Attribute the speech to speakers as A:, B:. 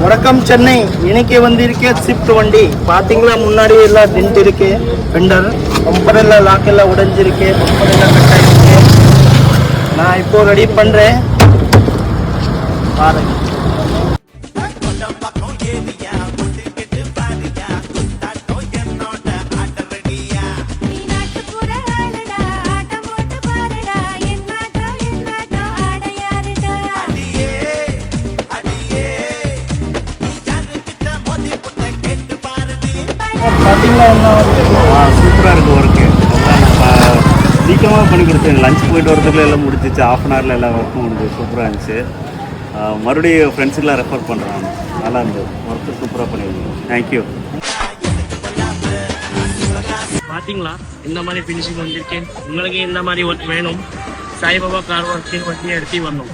A: வணக்கம் சென்னை. இன்னைக்கு வந்திருக்கேன் ஸ்விஃப்ட் வண்டி. பார்த்தீங்களா முன்னாடி எல்லாம் டென்ட் இருக்கு, ஃபெண்டர் பம்பர் எல்லாம் லாக் எல்லாம் உடைஞ்சிருக்கு, பம்பர் எல்லாம் கட் ஆகிருக்கு. நான் இப்போ ரெடி பண்ணுறேன், பாருங்க.
B: சூப்பராக இருக்குது ஒர்க்கு. சீக்கிரமாக பண்ணி கொடுத்தேன். லஞ்ச் போயிட்டு வரதுக்குள்ள எல்லாம் முடிஞ்சிச்சு. ½ hour எல்லா ஒர்க்கும் முடிஞ்சு சூப்பராக இருந்துச்சு. மறுபடியும் ஃப்ரெண்ட்ஸுக்கெலாம் ரெஃபர் பண்ணுறாங்க. நல்லா இருந்தது ஒர்க்கு, சூப்பராக பண்ணியிருந்தோம். தேங்க்யூ.
C: பார்த்தீங்களா இந்த மாதிரி ஃபினிஷிங் வந்திருக்கேன். உங்களுக்கு இந்த மாதிரி ஒர்க் வேணும், சாய்பாபா கார் ஒர்க்கின் வண்டியை எடுத்து வரணும்.